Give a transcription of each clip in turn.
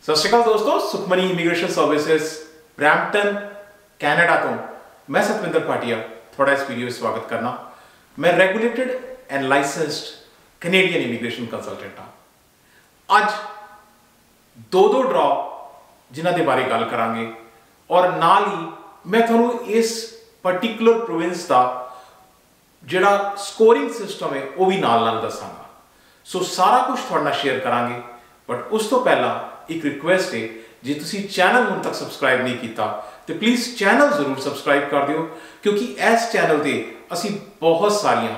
सत श्री अकाल दोस्तों, Sukhmani immigration services Brampton Canada तो मैं सतविंदर भाटिया थोड़ा इस वीडियो में स्वागत करना। मैं regulated and licensed Canadian immigration consultant हाँ। अज दो ड्रॉ जिन्हां दे बारे गल करांगे और नाल ही मैं तुहानूं इस पर्टिकुलर प्रोविंस का जिहड़ा स्कोरिंग सिस्टम है वह भी नाल दसांगा। सो सारा कुछ तुहाडे नाल शेयर करांगे, बट उस तो पहला एक रिक्वेस्ट है, जे तुसी चैनल हुण तक सबसक्राइब नहीं किया तो प्लीज़ चैनल जरूर सबसक्राइब कर दिओ, क्योंकि इस चैनल पर असी बहुत सारिया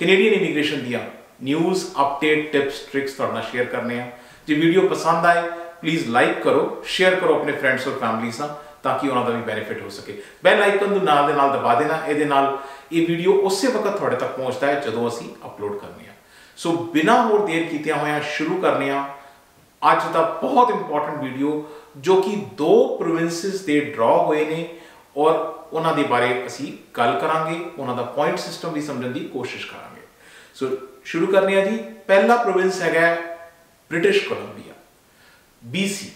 कैनेडियन इमीग्रेशन दियां न्यूज़ अपडेट टिप्स ट्रिक्स तुहाडे नाल शेयर करने हैं। जो वीडियो पसंद आए प्लीज़ लाइक करो, शेयर करो अपने फ्रेंड्स और फैमिली से, ताकि उन्होंने भी बेनिफिट हो सके। बैल आइकन को नाल दे नाल दबा देना, ये वीडियो उस वक्त थोड़े तक पहुँचता है जो असी अपलोड करने हैं। सो बिना होर देर किए हुए शुरू करने अज का बहुत इंपॉर्टेंट वीडियो जो कि दो प्रोविंसेस के ड्रॉ हुए ने और उन्होंने बारे असी गल करांगे, उन्होंने पॉइंट सिस्टम भी समझने की कोशिश करांगे। सो शुरू करने जी। पहला प्रोविंस है British Columbia, BC।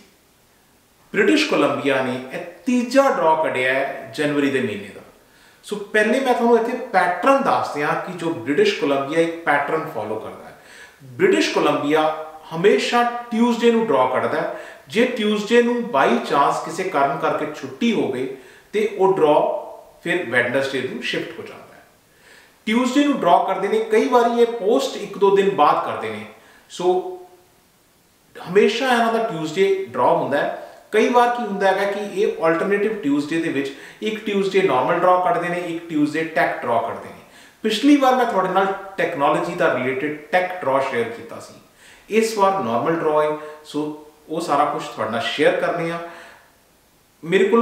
British Columbia ने तीजा ड्रॉ कढ़िया है जनवरी के महीने का। सो पहले मैं थोड़ा इतने पैटर्न दस दिया कि जो ब्रिटिश कोलंबिया एक पैटर्न फॉलो करता है। ब्रिटिश कोलंबिया हमेशा ट्यूसडे को ड्रॉ करता है। जे ट्यूसडे को बाई चांस किसी कारण करके छुट्टी हो गई तो वह ड्रॉ फिर वैडनसडे को शिफ्ट हो जाता है। ट्यूसडे को ड्रॉ करते हैं, कई बार ये पोस्ट एक दो दिन बाद करते हैं। सो हमेशा इन्हों का ट्यूसडे ड्रॉ होंगे। कई बार की होंगे है कि ये ऑल्टरनेटिव ट्यूसडे के विच एक ट्यूसडे नॉर्मल ड्रॉ करते हैं, एक ट्यूसडे टैक ड्रॉ करते हैं। पिछली बार मैं थोड़े नाल टैक्नोलॉजी का रिलेटेड टैक ड्रॉ शेयर किया सी, इस बार नॉर्मल ड्रॉ है। सो वो सारा कुछ थोड़े नाल शेयर करने आ। मेरे को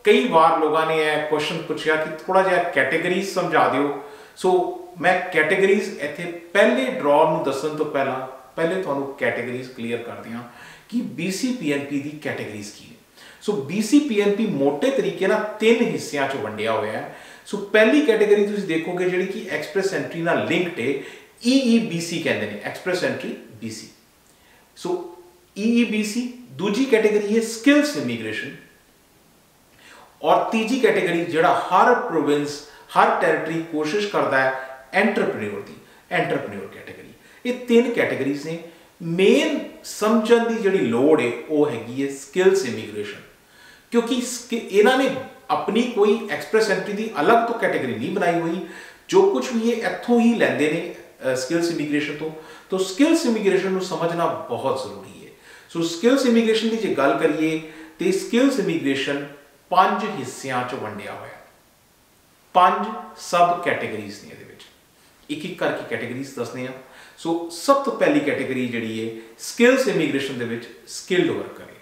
कई बार लोगों ने यह क्वेश्चन पूछा कि थोड़ा जहा कैटेगरीज समझा दियो। सो मैं कैटेगरीज इतने पहले ड्रॉ में दसन तो पहले थोड़ा कैटेगरीज क्लीयर कर दिया कि BC-PNP की कैटेगरीज की है। सो BC-PNP मोटे तरीके ना तीन हिस्सों च वंडिया हुआ है। सो पहली कैटेगरी तुम देखोगे जी कि एक्सप्रैस एंट्री ना लिंक्ड है, EEBC कहते हैं, एक्सप्रैस एंट्री BC। सो EEBC। दूजी कैटेगरी है स्किल्स इमीग्रेशन, और तीजी कैटेगरी जिहड़ा हर प्रोविंस हर टेरिटरी कोशिश करता है एंटरप्रेन्योर की, एंटरप्रेन्योर कैटेगरी। ये तीन कैटेगरीज ने। मेन समझण की जिहड़ी लोड़ है वह हैगी है स्किल्स इमीग्रेशन, क्योंकि इन्होंने अपनी कोई एक्सप्रैस एंट्री की अलग तो कैटेगरी नहीं बनाई हुई, जो कुछ भी ये इत्थों ही लैंदे ने स्किल्स इमीग्रेशन तो स्किल्स इमीग्रेशन को समझना बहुत जरूरी है। सो स्किल्स इमीग्रेशन की जो गल करिए तो स्किल्स इमीग्रेशन 5 हिस्सों च वंडिया हुआ है। 5 सब कैटेगरीज ने, एक एक करके कैटेगरीज दसने हैं। सो सब तो पहली कैटेगरी जी है स्किल्स इमीग्रेशन के स्किल्ड वर्कर है,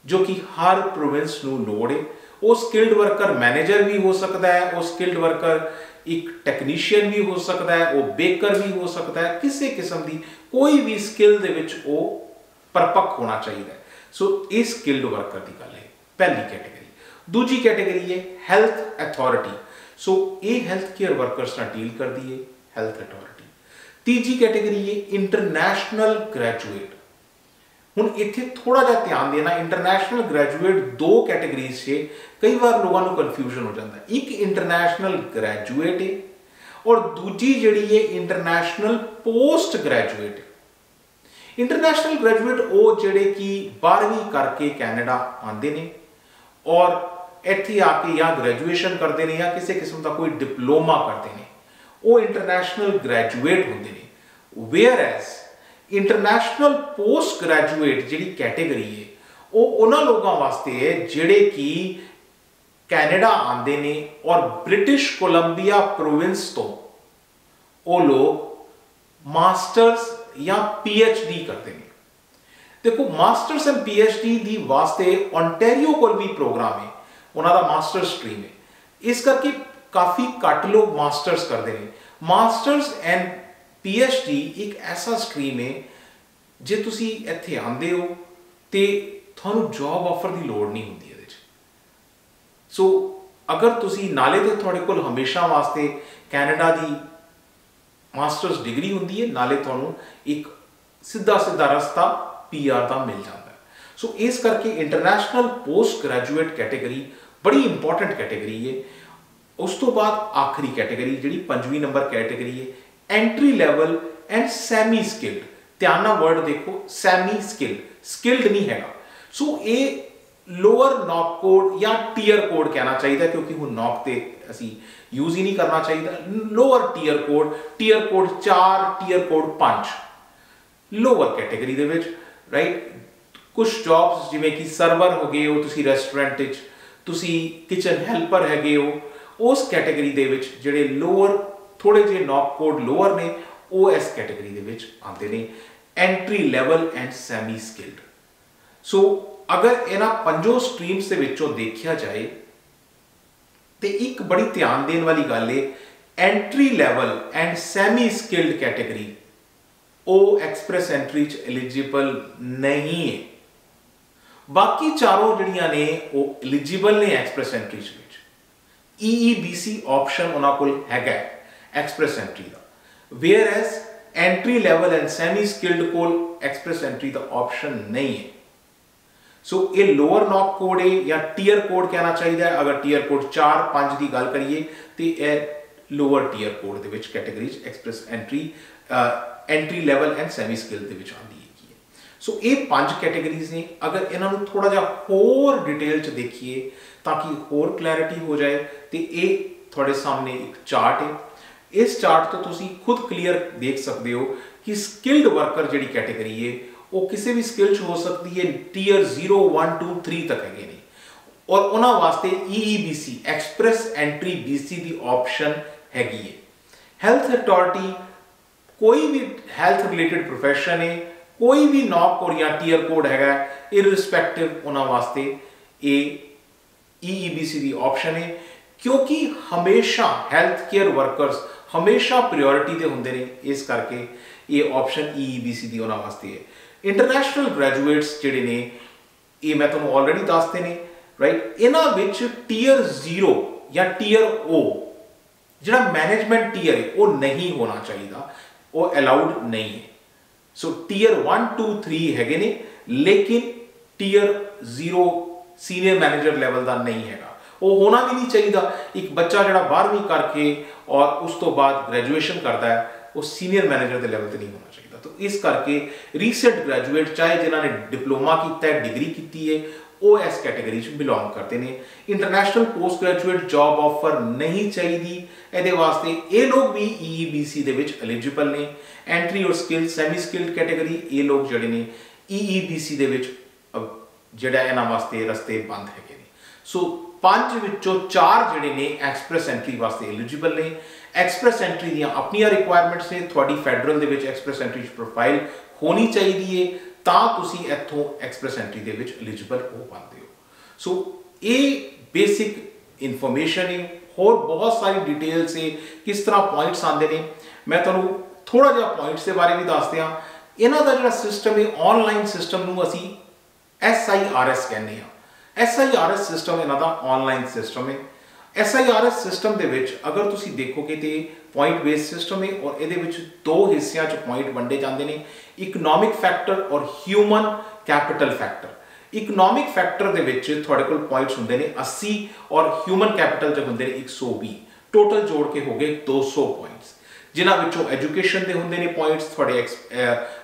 जो कि हर प्रोविंस को लोड़ है। वो स्किल्ड वर्कर मैनेजर भी हो सकता है, वो स्किल्ड वर्कर एक टैक्नीशियन भी हो सकता है, वो बेकर भी हो सकता है, किसी किस्म की कोई भी स्किल दे विच वो परपक्क होना चाहिए। सो ये स्किल्ड वर्कर की गल है पहली कैटेगरी। दूजी कैटेगरी है हैल्थ अथॉरिटी। सो ये हैल्थ केयर वर्कर्स नाल डील करती है हैल्थ अथॉरिटी। तीजी कैटेगरी है इंटरनेशनल ग्रैजुएट। हुण इत्थे थोड़ा जिहा ध्यान देना, इंटरनेशनल ग्रैजुएट दो कैटेगरीज से कई बार लोगों को कन्फ्यूजन हो जाता है। एक इंटरनेशनल ग्रैजुएट है और दूजी जिहड़ी है इंटरनेशनल पोस्ट ग्रैजुएट है। इंटरनेशनल ग्रैजुएट वो जिहड़े कि 12वीं करके कैनेडा आते हैं और इत्थे आके या ग्रैजुएशन करते हैं या किसी किस्म का कोई डिप्लोमा करते हैं, वो इंटरनेशनल ग्रैजुएट होंगे ने। Whereas international post graduate जी कैटेगरी है वो उन्होंने लोगों वास्ते है जिहड़े कि कैनेडा आते हैं और ब्रिटिश कोलंबिया प्रोविंस तो वो लोग मास्टर्स या PhD करते हैं। देखो मास्टर्स एंड PhD दी वास्ते ओंटारियो को भी प्रोग्राम है, उन्होंने मास्टर स्ट्रीम है, इस करके काफ़ी घट लोग मास्टर्स करते हैं। मास्टर्स एंड PhD एक ऐसा स्ट्रीम है जे तुसी इत्थे आंदे हो तो थानू जॉब ऑफर की लोड़ नहीं होंदी। सो अगर तुसी नाले तो थोड़े कोल हमेशा वास्ते कैनेडा की मास्टर्स डिग्री होंदी है, नाले थानू एक सीधा सीधा रास्ता PR का मिल जाता है। सो इस करके इंटरनेशनल पोस्ट ग्रैजुएट कैटेगरी बड़ी इंपॉर्टेंट कैटेगरी है। उस तो बाद आखिरी कैटेगरी जी 5वीं नंबर कैटेगरी है entry level and semi skilled. ध्यान ना वर्ड देखो, सैमी स्किल्ड, स्किल्ड नहीं है। सो ये लोअर नॉक कोड या टीयर कोड कहना चाहिए, क्योंकि हुण नॉक ते असी यूज ही नहीं करना चाहिए। Lower tier code 4, tier code 5 lower category दे विच, राइट। कुछ जॉब्स जिवें कि सर्वर हो गए हो तुसी रेस्टोरेंट विच, तुसी किचन हेल्पर हैगे हो, उस कैटेगरी दे विच जिहड़े लोअर थोड़े जे नॉक कोड लोअर ने वो इस कैटेगरी दे विच आते ने entry level and semi skilled. So अगर इन्हां 5 स्ट्रीम्स दे विचों देखिया जाए तो एक बड़ी ध्यान देने वाली गल है, entry level and semi skilled category वो एक्सप्रैस एंट्री च एलिजिबल नहीं है। बाकी चारों जड़ियां ने वो एलिजिबल ने एक्सप्रैस एंट्री च। EEBC ऑप्शन उन्हां कोल हैगा एक्सप्रैस एंट्री दा, whereas entry level and semi skilled कोल एक्सप्रैस एंट्री दा ऑप्शन नहीं है। सो ये लोअर नॉक कोड है या टीयर कोड कहना चाहिए। अगर टीयर कोड 4, 5 की गल करिए तो यह लोअर टीयर कोड दे विच category express entry entry level and semi skill दे विच आंदी है। सो ये 5 कैटेगरीज ने। अगर इन्हों थोड़ा जा होर डिटेल च देखिए ताकि होर क्लैरिटी हो जाए तो ये थोड़े सामने एक चार्ट है। इस चार्ट तो तुसी खुद क्लीयर देख सकते हो कि स्किल्ड वर्कर जी कैटेगरी है वो किसी भी स्किल हो सकती है, टीयर 0, 1, 2, 3 तक है नहीं, और उन्होंने वास्ते EEBC एक्सप्रैस एंट्री BC की ऑप्शन हैगी है। हेल्थ अथॉरिटी कोई भी हेल्थ रिलेटेड प्रोफेशन है, कोई भी नॉक कोड या टीयर कोड हैगा, इररिस्पेक्टिव उन्होंने वास्ते ये EEBC की ऑप्शन है, क्योंकि हमेशा हेल्थ केयर वर्कर्स हमेशा प्रायोरिटी दे हुंदे ने, इस करके ये ऑप्शन EEBC की उन्होंने वास्ते है। इंटरनेशनल ग्रैजुएट्स जिहड़े ने ये मैं तुहानूं ऑलरेडी दसते ने, राइट। इन्हां विच टीयर 0 या टीयर O जिहड़ा मैनेजमेंट टीयर है वो नहीं होना चाहिए, वो अलाउड नहीं है। सो टीयर 1, 2, 3 हैगे ने, लेकिन टीयर 0 सीनियर मैनेजर लेवल का नहीं हैगा, वो होना भी नहीं चाहिए। एक बच्चा जिहड़ा 12वीं करके और उस तो बाद ग्रैजुएशन करता है वो सीनियर मैनेजर के लेवल पर नहीं होना चाहिए। तो इस करके रीसेंट ग्रैजुएट चाहे जिन्होंने डिप्लोमा किया है, डिग्री की है, वो इस कैटेगरी बिलोंग करते हैं। International post graduate job offer नहीं चाहिए, ये वास्ते ये लोग भी EEBC दे विच एलिजिबल ने। एंट्री और स्किल सैमी स्किल्ड कैटेगरी ये लोग जड़े ने EEBC दे विच जिहड़ा इन्हां वास्ते रस्ते बंद है। सो 5 विचों 4 जिहड़े ने एक्सप्रैस एंट्री वास्ते एलिजिबल ने। एक्सप्रैस एंट्री दी अपनियां रिक्वायरमेंट्स ने, थोड़ी फैडरल दे विच एक्सप्रैस एंट्री प्रोफाइल होनी चाहिए है, तां तुसी इत्थों एक्सप्रैस एंट्री दे विच एलिजिबल हो पाते हो। सो ये बेसिक इन्फॉर्मेशन है, होर बहुत सारी डिटेल्स है, किस तरह पॉइंट्स आते हैं मैं तुहानूं थोड़ा जिहा पॉइंट्स के बारे भी दस दियां। इन्हां दा जिहड़ा सिस्टम है ऑनलाइन सिस्टम नूं असी SIRS कहने हैं। SIRS सिस्टम इन्हां दा ऑनलाइन सिस्टम है। SIRS सिस्टम दे विच अगर तुसी देखोगे तो पॉइंट बेस्ड सिस्टम है और ये 2 हिस्सों च पॉइंट वंडे जाते हैं, इकनॉमिक फैक्टर और human capital factor. Economic factor दे विच तुहाडे कोल पॉइंट्स हुंदे ने 80 और ह्यूमन कैपिटल च हुंदे ने 120, टोटल जोड़ के हो गए 200 पॉइंट्स, जिन्हां विचों एजुकेशन दे हुंदे ने पॉइंट्स, थोड़े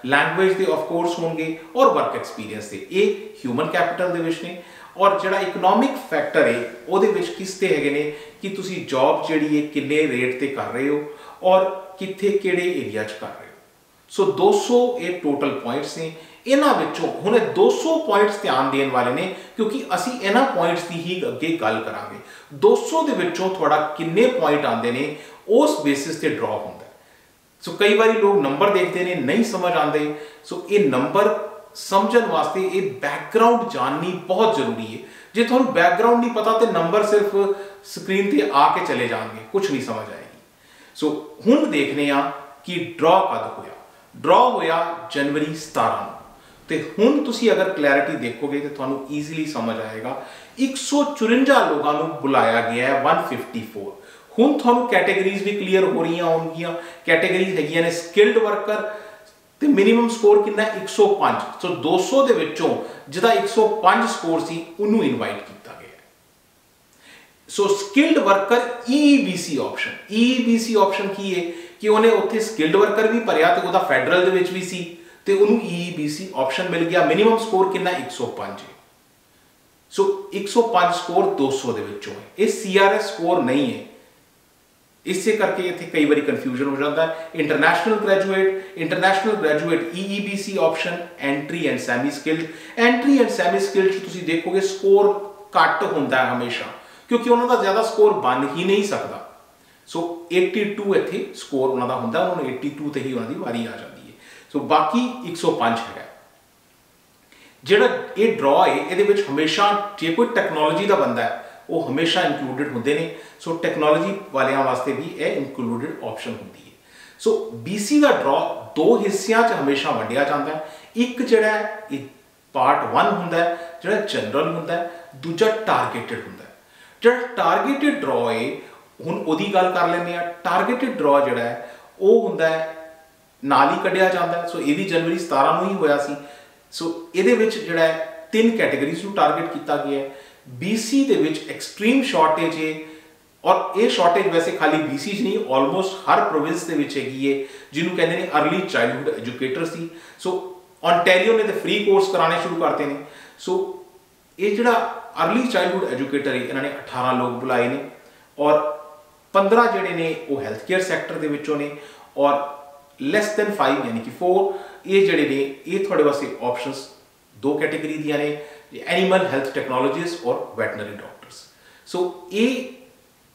लैंग्वेज दे ऑफ कोर्स होंगे और वर्क एक्सपीरियंस दे, ये ह्यूमन कैपिटल दे विच ने। और जिहड़ा इकनॉमिक फैक्टर है उहदे विच किसते हैगे ने कि तुसी जॉब जिहड़ी है किन्ने रेट ते कर रहे हो और कित्थे किहड़े एरिया च कर रहे हो। सो 200 ये टोटल पॉइंट्स ने। इन्हां विचों हुण 200 पॉइंट्स ध्यान देने वाले ने, क्योंकि असी इन्हां पॉइंट्स की ही अगे गल करांगे। 200 दे विचों थोड़ा किन्ने पॉइंट आंदे ने उस बेसिस ते ड्रॉ हुंदा है। सो कई बार लोग नंबर देखते हैं नहीं समझ आते। सो ये नंबर समझण वास्ते ये बैकग्राउंड जाननी बहुत जरूरी है। जे तुहानूं बैकग्राउंड नहीं पता तो नंबर सिर्फ स्क्रीन पर आके चले जाएंगे, कुछ नहीं समझ आएगी। सो हुण देखने कि ड्रॉ कद होया। ड्रॉ होया जनवरी 17 तो हुण तुसी अगर क्लैरिटी देखोगे तो तुहानूं ईजीली समझ आएगा। 154 लोगों को बुलाया गया है, 154। हुण तुहानूं कैटेगरीज भी क्लीयर हो रही होंगियां। कैटेगरीज हैगियां ने स्किल्ड वर्कर ਤੇ ਮਿਨੀਮਮ ਸਕੋਰ ਕਿੰਨਾ 105। ਸੋ 200 ਦੇ ਵਿੱਚੋਂ ਜਿਹਦਾ 105 ਸਕੋਰ ਸੀ ਉਹਨੂੰ ਇਨਵਾਈਟ ਕੀਤਾ ਗਿਆ। So skilled worker EEBC option, EEBC option ਕੀ ਹੈ ਕਿ ਉਹਨੇ ਉੱਥੇ ਸਕਿਲਡ ਵਰਕਰ ਵੀ ਭਰਿਆ ਤੇ ਉਹਦਾ ਫੈਡਰਲ ਦੇ ਵਿੱਚ ਵੀ ਸੀ ਤੇ ਉਹਨੂੰ EEBC ਆਪਸ਼ਨ ਮਿਲ ਗਿਆ। ਮਿਨੀਮਮ ਸਕੋਰ ਕਿੰਨਾ 105 ਹੈ। ਸੋ 105 ਸਕੋਰ 200 ਦੇ ਵਿੱਚੋਂ ਹੈ। ਇਹ CRS ਸਕੋਰ ਨਹੀਂ ਹੈ, ਇਸੇ ਕਰਕੇ ਇੱਥੇ ਕਈ ਵਾਰੀ ਕਨਫਿਊਜ਼ਨ ਹੋ ਜਾਂਦਾ ਹੈ। International graduate EEBC option, entry and semi skilled. Entry and semi skilled 'ਚ ਤੁਸੀਂ ਦੇਖੋਗੇ ਸਕੋਰ ਘੱਟ ਹੁੰਦਾ ਹੈ ਹਮੇਸ਼ਾ, ਕਿਉਂਕਿ ਉਹਨਾਂ ਦਾ ਜ਼ਿਆਦਾ ਸਕੋਰ ਬਣ ਹੀ ਨਹੀਂ ਸਕਦਾ। ਸੋ 82 ਇੱਥੇ ਸਕੋਰ ਉਹਨਾਂ ਦਾ ਹੁੰਦਾ, ਉਹਨਾਂ ਨੂੰ 82 ਤੇ ਹੀ ਉਹਨਾਂ ਦੀ ਵਾਰੀ ਆ ਜਾਂਦੀ ਹੈ। ਸੋ ਬਾਕੀ 105 ਹੈਗਾ। ਜਿਹੜਾ ਇਹ ਡਰਾ ਹੈ ਇਹਦੇ ਵਿੱਚ ਹਮੇਸ਼ਾ ਜੇ ਕੋਈ ਟੈਕਨੋਲੋਜੀ ਦਾ ਬੰਦਾ ਹੈ ਉਹ ਹਮੇਸ਼ਾ ਇਨਕਲੂਡਡ ਹੁੰਦੇ ਨੇ। ਸੋ ਟੈਕਨੋਲੋਜੀ ਵਾਲਿਆਂ ਵਾਸਤੇ ਵੀ ਇਹ ਇਨਕਲੂਡਡ ਆਪਸ਼ਨ ਹੁੰਦੀ ਹੈ। ਸੋ BC ਦਾ ਡਰਾ ਦੋ ਹਿੱਸਿਆਂ 'ਚ ਹਮੇਸ਼ਾ ਵੰਡਿਆ ਜਾਂਦਾ ਹੈ। ਇੱਕ ਜਿਹੜਾ ਇਹ ਪਾਰਟ 1 ਹੁੰਦਾ ਹੈ ਜਿਹੜਾ ਜਨਰਲ ਹੁੰਦਾ ਹੈ, ਦੂਜਾ ਟਾਰਗੇਟਡ ਹੁੰਦਾ ਹੈ। ਜਿਹੜਾ ਟਾਰਗੇਟਡ ਡਰਾ ਹੈ ਹੁਣ ਉਹਦੀ ਗੱਲ ਕਰ ਲੈਂਦੇ ਆ। ਟਾਰਗੇਟਡ ਡਰਾ ਜਿਹੜਾ ਹੈ ਉਹ ਹੁੰਦਾ ਹੈ ਨਾਲ ਹੀ ਕੱਢਿਆ ਜਾਂਦਾ ਹੈ। ਸੋ ਇਹ ਵੀ ਜਨਵਰੀ 17 ਨੂੰ ਹੀ ਹੋਇਆ ਸੀ। ਸੋ ਇਹਦੇ ਵਿੱਚ ਜਿਹੜਾ ਹੈ 3 ਕੈਟੇਗਰੀਜ਼ ਨੂੰ ਟਾਰਗੇਟ ਕੀਤਾ ਗਿਆ ਹੈ। BC ਦੇ ਵਿੱਚ ਐਕਸਟ੍ਰੀਮ ਸ਼ਾਰਟੇਜ ਹੈ, ਔਰ ਇਹ ਸ਼ਾਰਟੇਜ ਵੈਸੇ ਖਾਲੀ BC 'ਚ ਨਹੀਂ, ਆਲਮੋਸਟ ਹਰ ਪ੍ਰੋਵਿੰਸ ਦੇ ਵਿੱਚ ਹੈਗੀ ਹੈ, ਜਿਹਨੂੰ ਕਹਿੰਦੇ ਨੇ अर्ਲੀ ਚਾਈਲਡਹੁੱਡ ਐਜੂਕੇਟਰ ਸੀ। ਸੋ ਓਨਟਾਰੀਓ ਨੇ ਤਾਂ ਫ੍ਰੀ ਕੋਰਸ ਕਰਾਣੇ ਸ਼ੁਰੂ ਕਰਤੇ ਨੇ। ਸੋ ਇਹ ਜਿਹੜਾ अर्ਲੀ ਚਾਈਲਡਹੁੱਡ ਐਜੂਕੇਟਰ ਹੈ ਇਹਨਾਂ ਨੇ 18 ਲੋਕ ਬੁਲਾਏ ਨੇ, ਔਰ 15 ਜਿਹੜੇ ਨੇ ਉਹ ਹੈਲਥ ਕੇਅਰ ਸੈਕਟਰ ਦੇ ਵਿੱਚੋਂ ਨੇ, ਔਰ ਲੈਸ ਦੈਨ 5 ਯਾਨੀ ਕਿ 4 ਇਹ ਜਿਹੜੇ ਨੇ ਇਹ ਤੁਹਾਡੇ ਵਾਸਤੇ ਆਪਸ਼ਨਸ 2 ਕੈਟੇਗਰੀ ਦੀਆਂ ਨੇ, ਐਨੀਮਲ ਹੈਲਥ ਟੈਕਨੋਲੋਜਿਸਟ ਔਰ ਵੈਟਨਰੀ ਡਾਕਟਰਸ। ਸੋ ਇਹ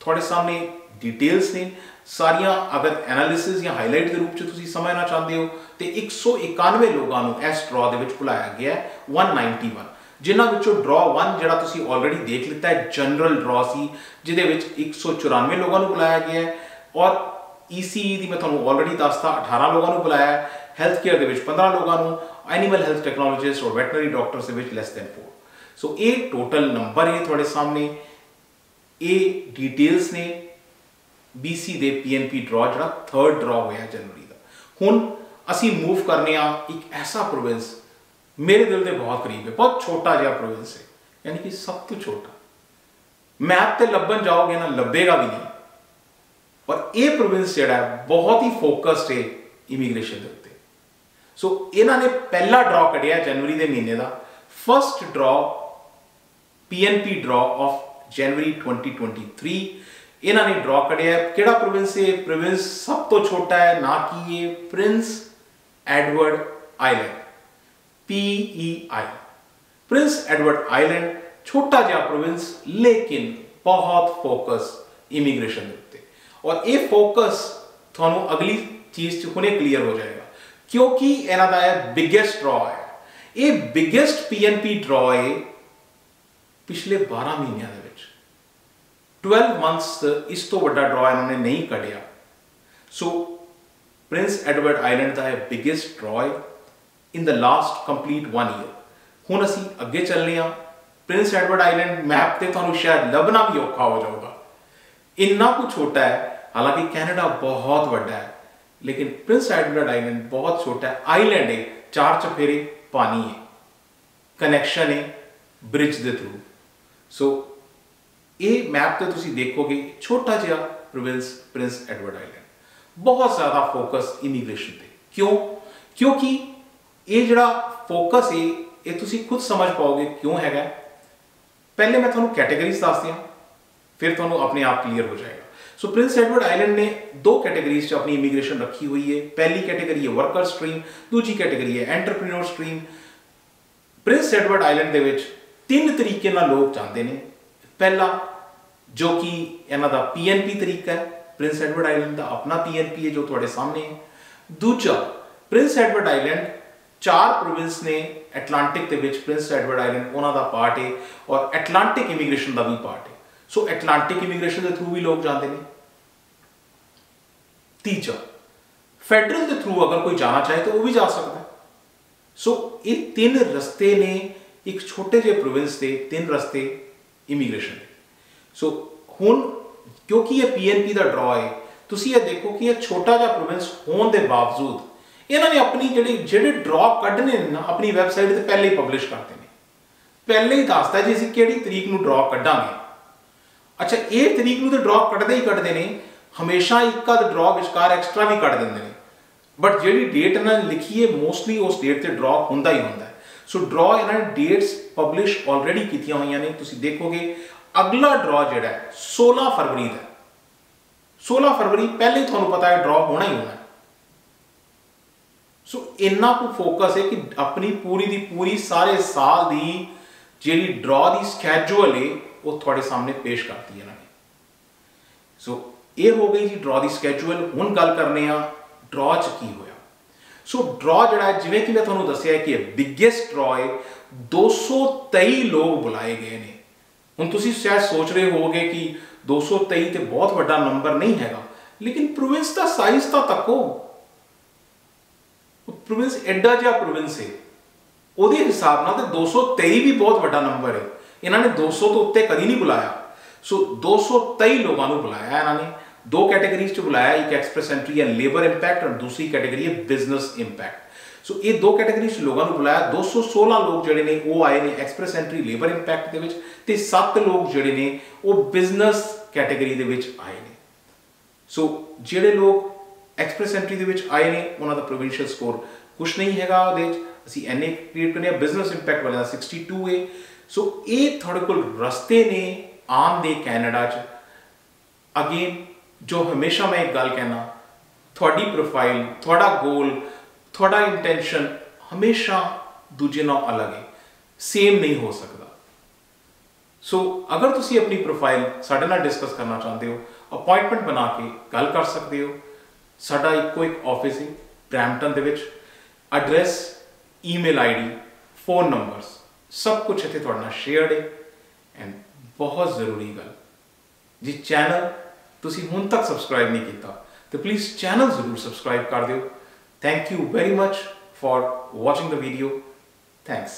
ਤੁਹਾਡੇ ਸਾਹਮਣੇ ਡਿਟੇਲਸ ਨੇ ਸਾਰੀਆਂ। ਅਗਰ ਐਨਾਲਿਸਿਸ ਜਾਂ ਹਾਈਲਾਈਟ ਦੇ ਰੂਪ 'ਚ ਤੁਸੀਂ ਸਮਝਣਾ ਚਾਹੁੰਦੇ ਹੋ ਤੇ 191 ਲੋਕਾਂ ਨੂੰ ਇਸ ਡਰਾ ਦੇ ਵਿੱਚ ਬੁਲਾਇਆ ਗਿਆ ਹੈ 191, ਜਿਨ੍ਹਾਂ ਵਿੱਚੋਂ ਡਰਾ 1 ਜਿਹੜਾ ਤੁਸੀਂ ਆਲਰੇਡੀ ਦੇਖ ਲਿੱਤਾ ਹੈ ਜਨਰਲ ਡਰਾ ਸੀ, ਜਿਹਦੇ ਵਿੱਚ 194 ਲੋਕਾਂ ਨੂੰ ਬੁਲਾਇਆ ਗਿਆ ਹੈ, ਔਰ ECE ਦੀ ਮੈਂ ਤੁਹਾਨੂੰ ਆਲਰੇਡੀ ਦੱਸਤਾ 18 ਲੋਕਾਂ ਨੂੰ ਬੁਲਾਇਆ ਹੈ, ਹੈਲਥ ਕੇਅਰ ਦੇ ਵਿੱਚ 15 ਲੋਕਾਂ ਨੂੰ, ਐਨੀਮਲ ਹੈਲਥ ਟੈਕਨੋਲੋਜਿਸਟ ਔਰ ਵੈਟਨਰੀ ਡਾਕਟਰਸ ਦੇ ਵਿੱਚ ਲੈਸ ਦੈਨ 4। ਸੋ ਇਹ ਟੋਟਲ ਨੰਬਰ ਹੈ ਤੁਹਾਡੇ ਸਾਹਮਣੇ। ਇਹ ਡਿਟੇਲਸ ਨੇ BC ਦੇ PNP ਡਰਾ ਜਿਹੜਾ 3rd ਡਰਾ ਹੋਇਆ ਜਨਵਰੀ ਦਾ। ਹੁਣ ਅਸੀਂ ਮੂਵ ਕਰਨੇ ਆ ਇੱਕ ਐਸਾ ਪ੍ਰੋਵਿੰਸ ਮੇਰੇ ਦਿਲ ਦੇ ਬਹੁਤ ਕਰੀਬ ਹੈ, ਬਹੁਤ ਛੋਟਾ ਜਿਹਾ ਪ੍ਰੋਵਿੰਸ ਹੈ, ਯਾਨੀ ਕਿ ਸਭ ਤੋਂ ਛੋਟਾ। ਮੈਪ ਤੇ ਲੱਭਣ ਜਾਓਗੇ ਨਾ ਲੱਭੇਗਾ ਵੀ ਨਹੀਂ। ਔਰ ਇਹ ਪ੍ਰੋਵਿੰਸ ਜਿਹੜਾ ਬਹੁਤ ਹੀ ਫੋਕਸਡ ਹੈ ਇਮੀਗ੍ਰੇਸ਼ਨ ਦੇ ਉੱਤੇ। ਸੋ ਇਹਨਾਂ ਨੇ ਪਹਿਲਾ ਡਰਾ ਕੱਢਿਆ ਜਨਵਰੀ ਦੇ ਮਹੀਨੇ ਦਾ, ਫਸਟ ਡਰਾ PNP ਡਰਾ ਆਫ ਜਨਵਰੀ 2023। ਇਹਨਾਂ ਨੇ ਡਰਾ ਕੱਢਿਆ। ਕਿਹੜਾ ਪ੍ਰੋਵਿੰਸ ਹੈ? ਪ੍ਰੋਵਿੰਸ ਸਭ ਤੋਂ ਛੋਟਾ ਹੈ ਨਾ ਕਿ ਇਹ Prince Edward island, PEI, Prince Edward island. ਛੋਟਾ ਜਿਹਾ ਪ੍ਰੋਵਿੰਸ ਲੇਕਿਨ ਬਹੁਤ ਫੋਕਸ ਇਮੀਗ੍ਰੇਸ਼ਨ ਦੇ ਉੱਤੇ। ਔਰ ਇਹ ਫੋਕਸ ਤੁਹਾਨੂੰ ਅਗਲੀ ਚੀਜ਼ 'ਚ ਹੁਣੇ ਕਲੀਅਰ ਹੋ ਜਾਏਗਾ, ਕਿਉਂਕਿ ਇਹਨਾਂ ਦਾ ਇਹ ਬਿਗੇਸਟ ਡਰਾ ਹੈ। ਇਹ ਬਿਗੇਸਟ PNP ਡਰਾ ਹੈ ਪਿਛਲੇ 12 ਮਹੀਨਿਆਂ ਦੇ ਵਿੱਚ। 12 ਮੰਥਸ ਇਸ ਤੋਂ ਵੱਡਾ ਡਰਾ ਇਹਨਾਂ ਨੇ ਨਹੀਂ ਕੱਢਿਆ। ਸੋ ਪ੍ਰਿੰਸ ਐਡਵਰਡ ਆਈਲੈਂਡ ਦਾ ਇਹ ਬਿਗੇਸਟ ਡਰਾ ਹੈ ਇਨ ਦ ਲਾਸਟ ਕੰਪਲੀਟ 1 ਈਅਰ। ਹੁਣ ਅਸੀਂ ਅੱਗੇ ਚੱਲਨੇ ਆ। ਪ੍ਰਿੰਸ ਐਡਵਰਡ ਆਈਲੈਂਡ ਮੈਪ ਤੇ ਤੁਹਾਨੂੰ ਸ਼ਾਇਦ ਲੱਭਣਾ ਵੀ ਔਖਾ ਹੋ ਜਾਊਗਾ, ਇੰਨਾ ਕੁ ਛੋਟਾ ਹੈ। ਹਾਲਾਂਕਿ ਕੈਨੇਡਾ ਬਹੁਤ ਵੱਡਾ ਹੈ, ਲੇਕਿਨ ਪ੍ਰਿੰਸ ਐਡਵਰਡ ਆਈਲੈਂਡ ਬਹੁਤ ਛੋਟਾ ਹੈ। ਆਈਲੈਂਡ ਹੈ, 4 ਚੁਫੇਰੇ ਪਾਣੀ ਹੈ, ਕਨੈਕਸ਼ਨ ਹੈ ਬ੍ਰਿਜ ਦੇ ਥਰੂ। ਸੋ ਇਹ ਮੈਪ ਤੇ ਤੁਸੀਂ ਦੇਖੋਗੇ ਛੋਟਾ ਜਿਹਾ ਪ੍ਰੋਵਿੰਸ ਪ੍ਰਿੰਸ ਐਡਵਰਡ ਆਈਲੈਂਡ, ਬਹੁਤ ਜ਼ਿਆਦਾ ਫੋਕਸ ਇਮੀਗ੍ਰੇਸ਼ਨ ਤੇ। ਕਿਉਂ? ਕਿਉਂਕਿ ਇਹ ਜਿਹੜਾ ਫੋਕਸ ਹੈ ਇਹ ਤੁਸੀਂ ਖੁਦ ਸਮਝ ਪਾਓਗੇ ਕਿਉਂ ਹੈਗਾ। ਪਹਿਲੇ ਮੈਂ ਤੁਹਾਨੂੰ ਕੈਟੇਗਰੀਜ਼ ਦੱਸਦੀ ਹਾਂ, ਫਿਰ ਤੁਹਾਨੂੰ ਆਪਣੇ ਆਪ ਕਲੀਅਰ ਹੋ ਜਾਏਗਾ। ਸੋ ਪ੍ਰਿੰਸ ਐਡਵਰਡ ਆਈਲੈਂਡ ਨੇ 2 ਕੈਟੇਗਰੀਜ਼ 'ਚ ਆਪਣੀ ਇਮੀਗ੍ਰੇਸ਼ਨ ਰੱਖੀ ਹੋਈ ਹੈ। ਪਹਿਲੀ ਕੈਟੇਗਰੀ ਹੈ ਵਰਕਰ ਸਟਰੀਮ, ਦੂਜੀ ਕੈਟੇਗਰੀ ਹੈ entrepreneur stream. Prince Edward island ਦੇ ਵਿੱਚ 3 ਤਰੀਕੇ ਨਾਲ ਲੋਕ ਜਾਂਦੇ ਨੇ। ਪਹਿਲਾ ਜੋ ਕਿ ਇਹਨਾਂ ਦਾ PNP ਤਰੀਕਾ ਹੈ, ਪ੍ਰਿੰਸ ਐਡਵਰਡ ਆਈਲੈਂਡ ਦਾ ਆਪਣਾ PNP ਹੈ ਜੋ ਤੁਹਾਡੇ ਸਾਹਮਣੇ ਹੈ। ਦੂਜਾ ਪ੍ਰਿੰਸ ਐਡਵਰਡ ਆਈਲੈਂਡ 4 ਪ੍ਰੋਵਿੰਸ ਨੇ ਐਟਲਾਂਟਿਕ ਦੇ ਵਿੱਚ, ਪ੍ਰਿੰਸ ਐਡਵਰਡ ਆਈਲੈਂਡ ਉਹਨਾਂ ਦਾ ਪਾਰਟ ਹੈ ਔਰ ਐਟਲਾਂਟਿਕ ਇਮੀਗ੍ਰੇਸ਼ਨ ਦਾ ਵੀ ਪਾਰਟ ਹੈ। ਸੋ ਐਟਲਾਂਟਿਕ ਇਮੀਗ੍ਰੇਸ਼ਨ ਦੇ ਥਰੂ ਵੀ ਲੋਕ ਜਾਂਦੇ ਨੇ। ਤੀਜਾ ਫੈਡਰਲ ਦੇ ਥਰੂ ਅਗਰ ਕੋਈ ਜਾਣਾ ਚਾਹੇ ਤਾਂ ਉਹ ਵੀ ਜਾ ਸਕਦਾ। ਸੋ ਇਹ 3 ਰਸਤੇ ਨੇ ਇੱਕ ਛੋਟੇ ਜਿਹੇ ਪ੍ਰੋਵਿੰਸ ਦੇ, 3 ਰਸਤੇ ਇਮੀਗ੍ਰੇਸ਼ਨ ਦੇ। ਸੋ ਹੁਣ ਕਿਉਂਕਿ ਇਹ PNP ਦਾ ਡਰਾ ਹੈ, ਤੁਸੀਂ ਇਹ ਦੇਖੋ ਕਿ ਇਹ ਛੋਟਾ ਜਿਹਾ ਪ੍ਰੋਵਿੰਸ ਹੋਣ ਦੇ ਬਾਵਜੂਦ इन्होंने अपनी ਜਿਹੜੇ ਡਰਾ ਕੱਢਨੇ ਨੇ ਨਾ ਆਪਣੀ ਵੈਬਸਾਈਟ ਤੇ ਪਹਿਲੇ ਹੀ ਪਬਲਿਸ਼ ਕਰਦੇ ਨੇ, ਪਹਿਲੇ ਹੀ ਦੱਸਦਾ ਜੀ ਅਸੀਂ ਕਿਹੜੀ ਤਰੀਕ ਨੂੰ ਡਰਾ ਕੱਢਾਂਗੇ। ਅੱਛਾ, ਇਹ ਤਰੀਕ ਨੂੰ ਤੇ ਡਰਾ ਕੱਢਦੇ ਹੀ ਕੱਢਦੇ ਨੇ, ਹਮੇਸ਼ਾ ਇੱਕ ਅੱਧ ਡਰਾ ਵਿਚਕਾਰ ਐਕਸਟਰਾ ਵੀ ਕੱਢ ਦਿੰਦੇ ਨੇ, ਬਟ ਜਿਹੜੀ ਡੇਟ ਇਹਨਾਂ ਨੇ ਲਿਖੀ ਹੈ ਮੋਸਟਲੀ ਉਸ ਡੇਟ ਤੇ ਡਰਾ ਹੁੰਦਾ ਹੀ ਹੁੰਦਾ। ਸੋ ਡਰਾ ਇਹਨਾਂ ਨੇ ਡੇਟਸ ਪਬਲਿਸ਼ ਆਲਰੇਡੀ ਕੀਤੀਆਂ ਹੋਈਆਂ ਨੇ। ਤੁਸੀਂ ਦੇਖੋਗੇ ਅਗਲਾ ਡਰਾ ਜਿਹੜਾ 16 ਫਰਵਰੀ ਦਾ, 16 ਫਰਵਰੀ ਪਹਿਲੇ ਹੀ ਤੁਹਾਨੂੰ ਪਤਾ ਹੈ ਡਰਾ ਹੋਣਾ ਹੀ ਹੋਣਾ। ਸੋ ਇੰਨਾ ਕੁ ਫੋਕਸ ਹੈ ਕਿ ਆਪਣੀ ਪੂਰੀ ਦੀ ਪੂਰੀ ਸਾਰੇ ਸਾਲ ਦੀ ਜਿਹੜੀ ਡਰਾ ਦੀ ਸਕੈਜੂਅਲ ਹੈ ਉਹ ਤੁਹਾਡੇ ਸਾਹਮਣੇ ਪੇਸ਼ ਕਰਤੀ ਇਹਨਾਂ ਨੇ। ਸੋ ਇਹ ਹੋ ਗਈ ਜੀ ਡਰਾ ਦੀ ਸਕੈਜੂਅਲ। ਹੁਣ ਗੱਲ ਕਰਨੇ ਆ ਡਰਾ 'ਚ ਕੀ ਹੋਇਆ। ਸੋ ਡਰਾ ਜਿਹੜਾ ਜਿਵੇਂ ਕਿ ਮੈਂ ਤੁਹਾਨੂੰ ਦੱਸਿਆ ਕਿ ਬਿਗੇਸਟ ਡਰਾ ਹੈ, 223 ਲੋਕ ਬੁਲਾਏ ਗਏ ਨੇ। ਹੁਣ ਤੁਸੀਂ ਸ਼ਾਇਦ ਸੋਚ ਰਹੇ ਹੋਵੋਗੇ ਕਿ 223 ਤੇ ਬਹੁਤ ਵੱਡਾ ਨੰਬਰ ਨਹੀਂ ਹੈਗਾ, ਲੇਕਿਨ ਪ੍ਰੋਵਿੰਸ ਦਾ ਸਾਈਜ਼ ਤਾਂ ਤੱਕੋ। ਪ੍ਰੋਵਿੰਸ ਐਡਾ ਜਿਹਾ ਪ੍ਰੋਵਿੰਸ ਹੈ, ਉਹਦੇ ਹਿਸਾਬ ਨਾਲ ਤੇ 223 ਵੀ ਬਹੁਤ ਵੱਡਾ ਨੰਬਰ ਹੈ। ਇਹਨਾਂ ਨੇ 200 ਤੋਂ ਉੱਤੇ ਕਦੀ ਨਹੀਂ ਬੁਲਾਇਆ। ਸੋ 223 ਲੋਕਾਂ ਨੂੰ ਬੁਲਾਇਆ ਇਹਨਾਂ ਨੇ। ਦੋ ਕੈਟੇਗਰੀਜ਼ 'ਚ ਬੁਲਾਇਆ, ਇੱਕ express entry and labour impact ਔਰ ਦੂਸਰੀ ਕੈਟੇਗਰੀ ਹੈ ਬਿਜ਼ਨਸ ਇੰਪੈਕਟ। ਸੋ ਇਹ ਦੋ ਕੈਟੇਗਰੀ 'ਚ ਲੋਕਾਂ ਨੂੰ ਬੁਲਾਇਆ। 216 ਲੋਕ ਜਿਹੜੇ ਨੇ ਉਹ ਆਏ ਨੇ ਐਕਸਪ੍ਰੈਸ ਐਂਟਰੀ ਲੇਬਰ ਇੰਪੈਕਟ ਦੇ ਵਿੱਚ, ਤੇ 7 ਲੋਕ ਜਿਹੜੇ ਨੇ ਉਹ ਬਿਜ਼ਨਸ ਕੈਟੇਗਰੀ ਦੇ ਵਿੱਚ ਆਏ ਨੇ। ਸੋ ਜਿਹੜੇ ਲੋਕ ਐਕਸਪ੍ਰੈਸ ਐਂਟਰੀ ਦੇ ਵਿੱਚ ਆਏ ਨੇ ਉਹਨਾਂ ਦਾ ਪ੍ਰੋਵਿੰਸ਼ੀਅਲ ਸਕੋਰ ਕੁਛ ਨਹੀਂ ਹੈਗਾ, ਉਹਦੇ 'ਚ ਅਸੀਂ ਐਨਏ ਕ੍ਰੀਏਟ ਕਰਨੇ ਆ। ਬਿਜ਼ਨਸ ਇੰਪੈਕਟ ਵਾਲਿਆਂ ਦਾ 62 ਹੈ। ਸੋ ਇਹ ਤੁਹਾਡੇ ਕੋਲ ਰਸਤੇ ਨੇ ਆਉਣ ਦੇ ਕੈਨੇਡਾ 'ਚ। ਅਗੇਨ ਜੋ ਹਮੇਸ਼ਾ ਮੈਂ ਇੱਕ ਗੱਲ ਕਹਿਣਾ, ਤੁਹਾਡੀ ਪ੍ਰੋਫਾਈਲ, ਤੁਹਾਡਾ ਗੋਲ, ਤੁਹਾਡਾ ਇੰਟੈਂਸ਼ਨ ਹਮੇਸ਼ਾ ਦੂਜੇ ਨਾਲ ਅਲੱਗ ਹੈ, ਸੇਮ ਨਹੀਂ ਹੋ ਸਕਦਾ। ਸੋ ਅਗਰ ਤੁਸੀਂ ਆਪਣੀ ਪ੍ਰੋਫਾਈਲ ਸਾਡੇ ਨਾਲ ਡਿਸਕਸ ਕਰਨਾ ਚਾਹੁੰਦੇ ਹੋ, ਅਪਾਇੰਟਮੈਂਟ ਬਣਾ ਕੇ ਗੱਲ ਕਰ ਸਕਦੇ ਹੋ। ਸਾਡਾ ਇੱਕੋ ਇੱਕ ਆਫਿਸ ਹੈ ਬਰੈਂਪਟਨ ਦੇ ਵਿੱਚ। Address, email ID, phone numbers ਸਭ ਕੁਝ ਇੱਥੇ ਤੁਹਾਡੇ ਨਾਲ ਸ਼ੇਅਰਡ ਹੈ। ਐਂਡ ਬਹੁਤ ਜ਼ਰੂਰੀ ਗੱਲ ਜੀ, ਚੈਨਲ ਤੁਸੀਂ ਹੁਣ ਤੱਕ ਸਬਸਕ੍ਰਾਈਬ ਨਹੀਂ ਕੀਤਾ ਤੇ ਪਲੀਜ਼ ਚੈਨਲ ਜ਼ਰੂਰ ਸਬਸਕ੍ਰਾਈਬ ਕਰ ਦਿਓ। Thank you very much for watching the video. Thanks.